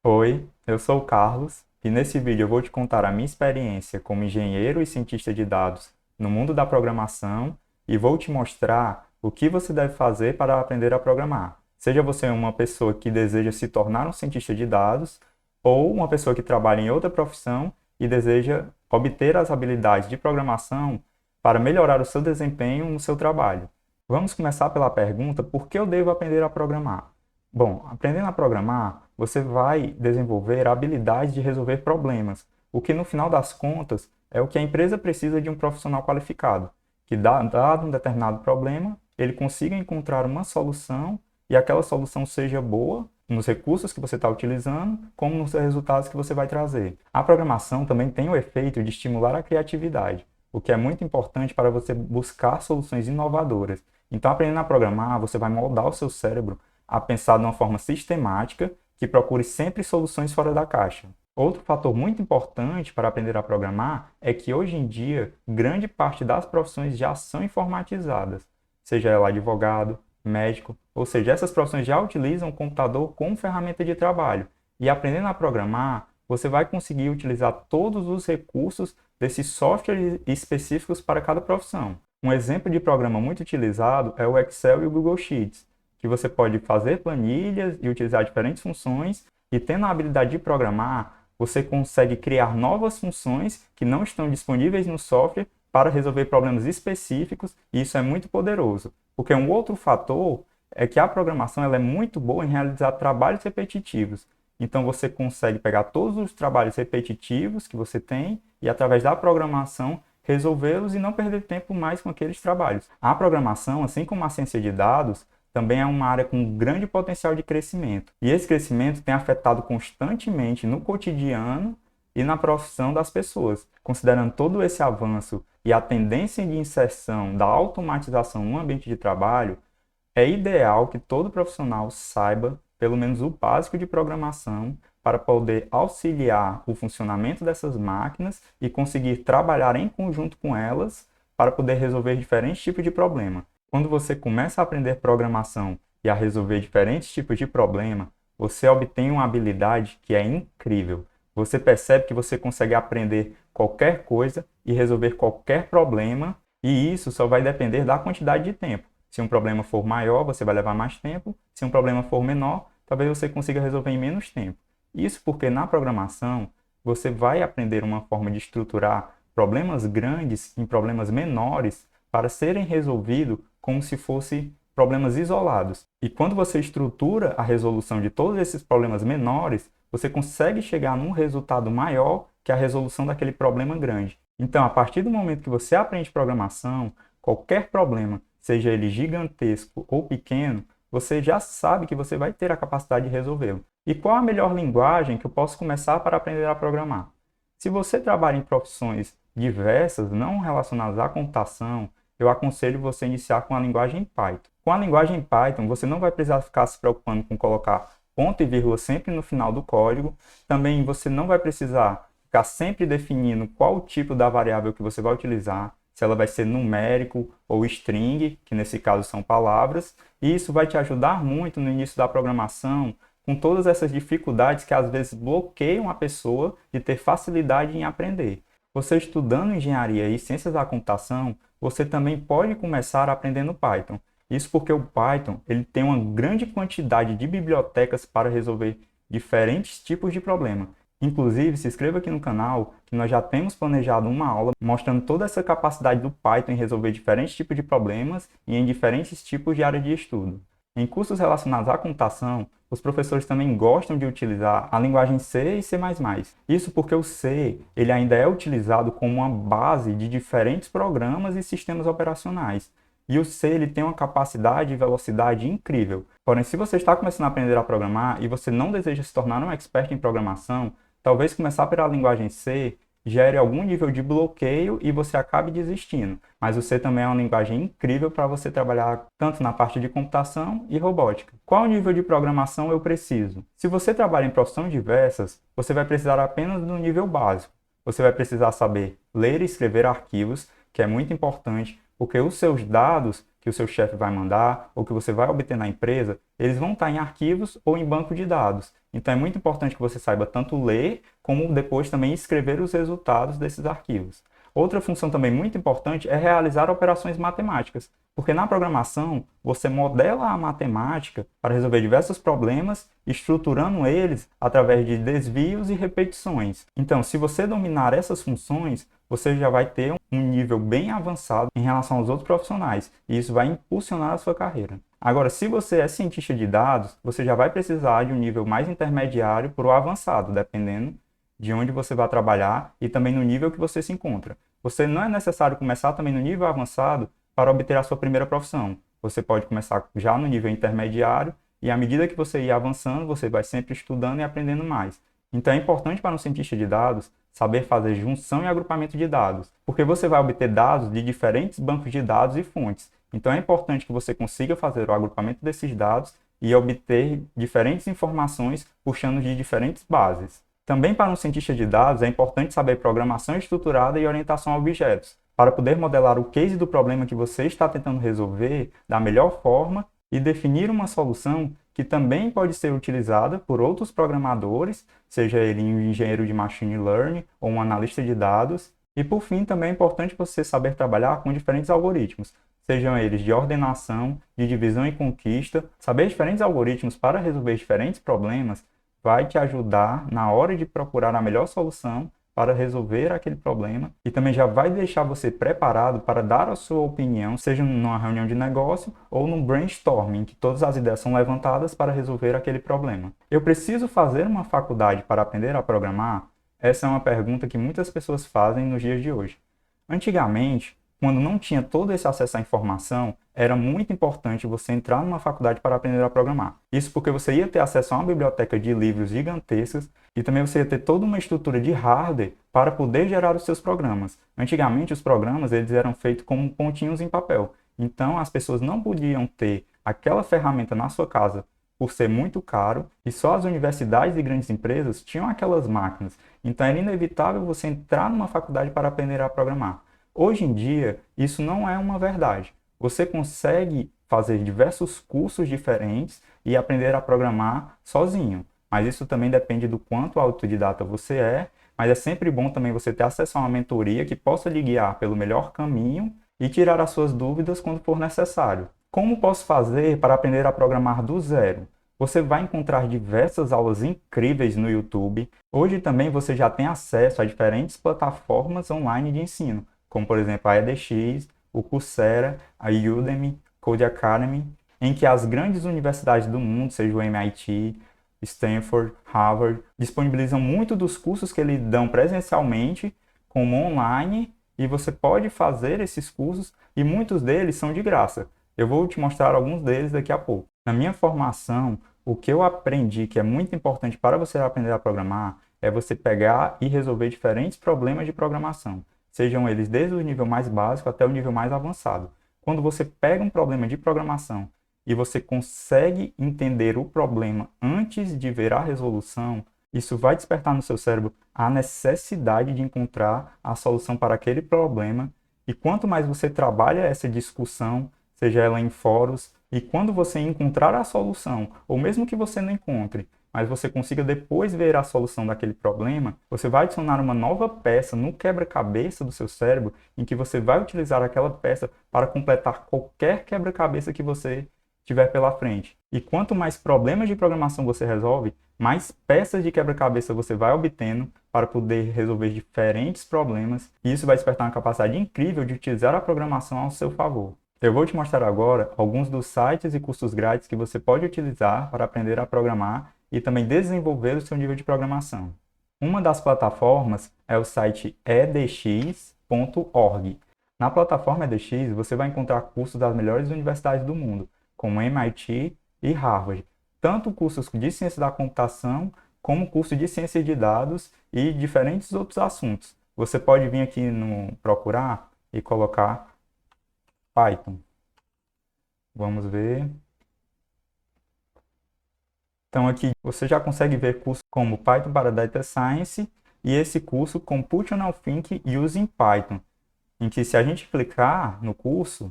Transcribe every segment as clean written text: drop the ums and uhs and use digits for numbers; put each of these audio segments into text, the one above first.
Oi, eu sou o Carlos e nesse vídeo eu vou te contar a minha experiência como engenheiro e cientista de dados no mundo da programação e vou te mostrar o que você deve fazer para aprender a programar. Seja você uma pessoa que deseja se tornar um cientista de dados ou uma pessoa que trabalha em outra profissão e deseja obter as habilidades de programação para melhorar o seu desempenho no seu trabalho. Vamos começar pela pergunta: por que eu devo aprender a programar? Bom, aprendendo a programar, você vai desenvolver a habilidade de resolver problemas, o que no final das contas é o que a empresa precisa de um profissional qualificado, que dado um determinado problema, ele consiga encontrar uma solução e aquela solução seja boa nos recursos que você está utilizando, como nos resultados que você vai trazer. A programação também tem o efeito de estimular a criatividade, o que é muito importante para você buscar soluções inovadoras. Então, aprendendo a programar, você vai moldar o seu cérebro a pensar de uma forma sistemática que procure sempre soluções fora da caixa. Outro fator muito importante para aprender a programar é que hoje em dia grande parte das profissões já são informatizadas, seja ela advogado, médico, ou seja, essas profissões já utilizam o computador como ferramenta de trabalho. E aprendendo a programar, você vai conseguir utilizar todos os recursos desses softwares específicos para cada profissão. Um exemplo de programa muito utilizado é o Excel e o Google Sheets, que você pode fazer planilhas e utilizar diferentes funções, e tendo a habilidade de programar, você consegue criar novas funções que não estão disponíveis no software para resolver problemas específicos, e isso é muito poderoso. Porque um outro fator é que a programação ela é muito boa em realizar trabalhos repetitivos. Então você consegue pegar todos os trabalhos repetitivos que você tem e através da programação resolvê-los e não perder tempo mais com aqueles trabalhos. A programação, assim como a ciência de dados, também é uma área com grande potencial de crescimento. E esse crescimento tem afetado constantemente no cotidiano e na profissão das pessoas. Considerando todo esse avanço e a tendência de inserção da automatização no ambiente de trabalho, é ideal que todo profissional saiba pelo menos o básico de programação para poder auxiliar o funcionamento dessas máquinas e conseguir trabalhar em conjunto com elas para poder resolver diferentes tipos de problema. Quando você começa a aprender programação e a resolver diferentes tipos de problema, você obtém uma habilidade que é incrível. Você percebe que você consegue aprender qualquer coisa e resolver qualquer problema, e isso só vai depender da quantidade de tempo. Se um problema for maior, você vai levar mais tempo. Se um problema for menor, talvez você consiga resolver em menos tempo. Isso porque na programação, você vai aprender uma forma de estruturar problemas grandes em problemas menores para serem resolvidos como se fossem problemas isolados. E quando você estrutura a resolução de todos esses problemas menores, você consegue chegar num resultado maior que a resolução daquele problema grande. Então, a partir do momento que você aprende programação, qualquer problema, seja ele gigantesco ou pequeno, você já sabe que você vai ter a capacidade de resolvê-lo. E qual a melhor linguagem que eu posso começar para aprender a programar? Se você trabalha em profissões diversas, não relacionadas à computação, eu aconselho você iniciar com a linguagem Python. Com a linguagem Python, você não vai precisar ficar se preocupando com colocar ponto e vírgula sempre no final do código. Também você não vai precisar ficar sempre definindo qual o tipo da variável que você vai utilizar, se ela vai ser numérico ou string, que nesse caso são palavras. E isso vai te ajudar muito no início da programação, com todas essas dificuldades que às vezes bloqueiam a pessoa de ter facilidade em aprender. Você estudando engenharia e ciências da computação, você também pode começar aprendendo Python. Isso porque o Python ele tem uma grande quantidade de bibliotecas para resolver diferentes tipos de problema. Inclusive, se inscreva aqui no canal, que nós já temos planejado uma aula mostrando toda essa capacidade do Python em resolver diferentes tipos de problemas e em diferentes tipos de área de estudo. Em cursos relacionados à computação, os professores também gostam de utilizar a linguagem C e C++. Isso porque o C ele ainda é utilizado como uma base de diferentes programas e sistemas operacionais. E o C ele tem uma capacidade e velocidade incrível. Porém, se você está começando a aprender a programar e você não deseja se tornar um expert em programação, talvez começar pela linguagem C gere algum nível de bloqueio e você acabe desistindo. Mas o C também é uma linguagem incrível para você trabalhar tanto na parte de computação e robótica. Qual nível de programação eu preciso? Se você trabalha em profissões diversas, você vai precisar apenas do nível básico. Você vai precisar saber ler e escrever arquivos, que é muito importante, porque os seus dados que o seu chefe vai mandar ou que você vai obter na empresa, eles vão estar em arquivos ou em banco de dados. Então é muito importante que você saiba tanto ler como depois também escrever os resultados desses arquivos. Outra função também muito importante é realizar operações matemáticas, porque na programação você modela a matemática para resolver diversos problemas, estruturando eles através de desvios e repetições. Então, se você dominar essas funções, você já vai ter um nível bem avançado em relação aos outros profissionais, e isso vai impulsionar a sua carreira. Agora, se você é cientista de dados, você já vai precisar de um nível mais intermediário para o avançado, dependendo de onde você vai trabalhar e também no nível que você se encontra. Você não é necessário começar também no nível avançado para obter a sua primeira profissão. Você pode começar já no nível intermediário e à medida que você ir avançando, você vai sempre estudando e aprendendo mais. Então é importante para um cientista de dados saber fazer junção e agrupamento de dados, porque você vai obter dados de diferentes bancos de dados e fontes. Então é importante que você consiga fazer o agrupamento desses dados e obter diferentes informações puxando de diferentes bases. Também para um cientista de dados é importante saber programação estruturada e orientação a objetos, para poder modelar o case do problema que você está tentando resolver da melhor forma e definir uma solução que também pode ser utilizada por outros programadores, seja ele um engenheiro de machine learning ou um analista de dados. E por fim, também é importante você saber trabalhar com diferentes algoritmos, sejam eles de ordenação, de divisão e conquista. Saber diferentes algoritmos para resolver diferentes problemas vai te ajudar na hora de procurar a melhor solução para resolver aquele problema e também já vai deixar você preparado para dar a sua opinião, seja numa reunião de negócio ou num brainstorming, que todas as ideias são levantadas para resolver aquele problema. Eu preciso fazer uma faculdade para aprender a programar? Essa é uma pergunta que muitas pessoas fazem nos dias de hoje. Antigamente, quando não tinha todo esse acesso à informação, era muito importante você entrar numa faculdade para aprender a programar. Isso porque você ia ter acesso a uma biblioteca de livros gigantescas e também você ia ter toda uma estrutura de hardware para poder gerar os seus programas. Antigamente, os programas eles eram feitos como pontinhos em papel. Então, as pessoas não podiam ter aquela ferramenta na sua casa por ser muito caro e só as universidades e grandes empresas tinham aquelas máquinas. Então, era inevitável você entrar numa faculdade para aprender a programar. Hoje em dia, isso não é uma verdade. Você consegue fazer diversos cursos diferentes e aprender a programar sozinho. Mas isso também depende do quanto autodidata você é. Mas é sempre bom também você ter acesso a uma mentoria que possa lhe guiar pelo melhor caminho e tirar as suas dúvidas quando for necessário. Como posso fazer para aprender a programar do zero? Você vai encontrar diversas aulas incríveis no YouTube. Hoje também você já tem acesso a diferentes plataformas online de ensino, como por exemplo a edX, o Coursera, a Udemy, Codecademy, em que as grandes universidades do mundo, seja o MIT, Stanford, Harvard, disponibilizam muito dos cursos que eles dão presencialmente, como online, e você pode fazer esses cursos, e muitos deles são de graça. Eu vou te mostrar alguns deles daqui a pouco. Na minha formação, o que eu aprendi que é muito importante para você aprender a programar é você pegar e resolver diferentes problemas de programação, sejam eles desde o nível mais básico até o nível mais avançado. Quando você pega um problema de programação e você consegue entender o problema antes de ver a resolução, isso vai despertar no seu cérebro a necessidade de encontrar a solução para aquele problema. E quanto mais você trabalha essa discussão, seja ela em fóruns, e quando você encontrar a solução, ou mesmo que você não encontre, mas você consiga depois ver a solução daquele problema, você vai adicionar uma nova peça no quebra-cabeça do seu cérebro, em que você vai utilizar aquela peça para completar qualquer quebra-cabeça que você tiver pela frente. E quanto mais problemas de programação você resolve, mais peças de quebra-cabeça você vai obtendo para poder resolver diferentes problemas, e isso vai despertar uma capacidade incrível de utilizar a programação ao seu favor. Eu vou te mostrar agora alguns dos sites e cursos grátis que você pode utilizar para aprender a programar e também desenvolver o seu nível de programação. Uma das plataformas é o site edx.org. Na plataforma edX, você vai encontrar cursos das melhores universidades do mundo, como MIT e Harvard, tanto cursos de ciência da computação, como curso de ciência de dados e diferentes outros assuntos. Você pode vir aqui no procurar e colocar Python. Vamos ver. Então aqui você já consegue ver cursos como Python para Data Science e esse curso Computational Thinking Using Python, em que se a gente clicar no curso,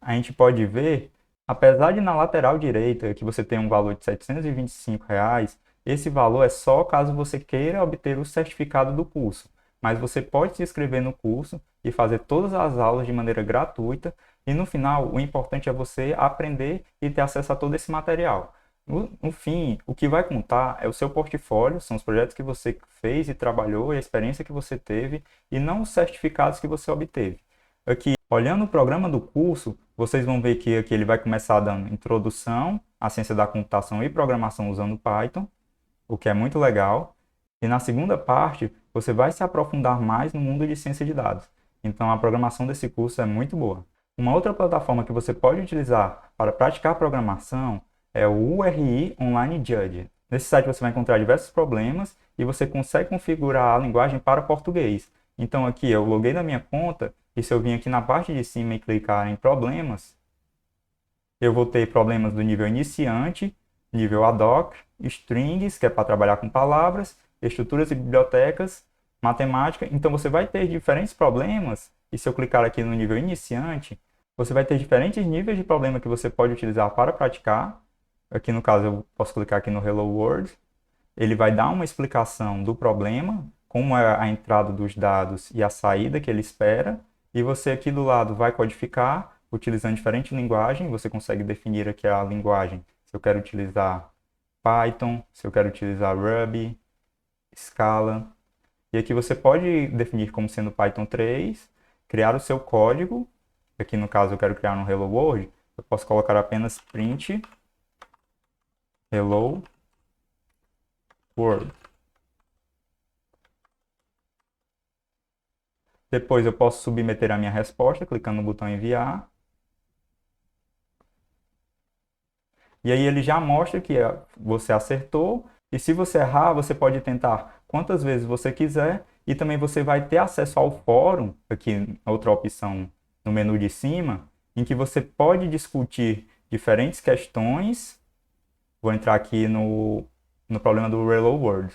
a gente pode ver, apesar de na lateral direita que você tem um valor de R$ 725, esse valor é só caso você queira obter o certificado do curso. Mas você pode se inscrever no curso e fazer todas as aulas de maneira gratuita. E no final, o importante é você aprender e ter acesso a todo esse material. No fim, o que vai contar é o seu portfólio, são os projetos que você fez e trabalhou e a experiência que você teve, e não os certificados que você obteve. Aqui, olhando o programa do curso, vocês vão ver que aqui ele vai começar dando introdução à ciência da computação e programação usando Python, o que é muito legal. E na segunda parte, você vai se aprofundar mais no mundo de ciência de dados. Então, a programação desse curso é muito boa. Uma outra plataforma que você pode utilizar para praticar programação é o URI Online Judge. Nesse site você vai encontrar diversos problemas e você consegue configurar a linguagem para português. Então aqui eu loguei na minha conta e se eu vir aqui na parte de cima e clicar em problemas, eu vou ter problemas do nível iniciante, nível ad hoc, strings, que é para trabalhar com palavras, estruturas e bibliotecas, matemática. Então você vai ter diferentes problemas e se eu clicar aqui no nível iniciante, você vai ter diferentes níveis de problema que você pode utilizar para praticar. Aqui no caso eu posso clicar aqui no Hello World. Ele vai dar uma explicação do problema, como é a entrada dos dados e a saída que ele espera. E você aqui do lado vai codificar, utilizando diferente linguagem. Você consegue definir aqui a linguagem. Se eu quero utilizar Python, se eu quero utilizar Ruby, Scala. E aqui você pode definir como sendo Python 3, criar o seu código. Aqui no caso eu quero criar no Hello World. Eu posso colocar apenas print Hello World. Depois eu posso submeter a minha resposta, clicando no botão enviar. E aí ele já mostra que você acertou. E se você errar, você pode tentar quantas vezes você quiser. E também você vai ter acesso ao fórum, aqui outra opção no menu de cima, em que você pode discutir diferentes questões. Vou entrar aqui no problema do Hello World.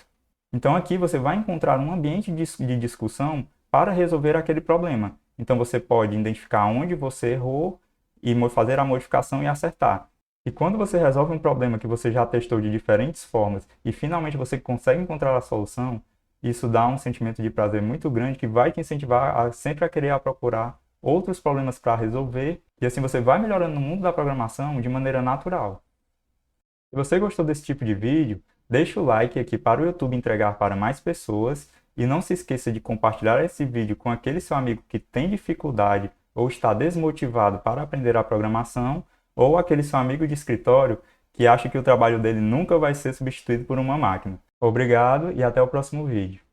Então aqui você vai encontrar um ambiente de discussão para resolver aquele problema. Então você pode identificar onde você errou e fazer a modificação e acertar. E quando você resolve um problema que você já testou de diferentes formas e finalmente você consegue encontrar a solução, isso dá um sentimento de prazer muito grande que vai te incentivar a sempre a querer procurar outros problemas para resolver e assim você vai melhorando no mundo da programação de maneira natural. Se você gostou desse tipo de vídeo, deixa o like aqui para o YouTube entregar para mais pessoas e não se esqueça de compartilhar esse vídeo com aquele seu amigo que tem dificuldade ou está desmotivado para aprender a programação ou aquele seu amigo de escritório que acha que o trabalho dele nunca vai ser substituído por uma máquina. Obrigado e até o próximo vídeo.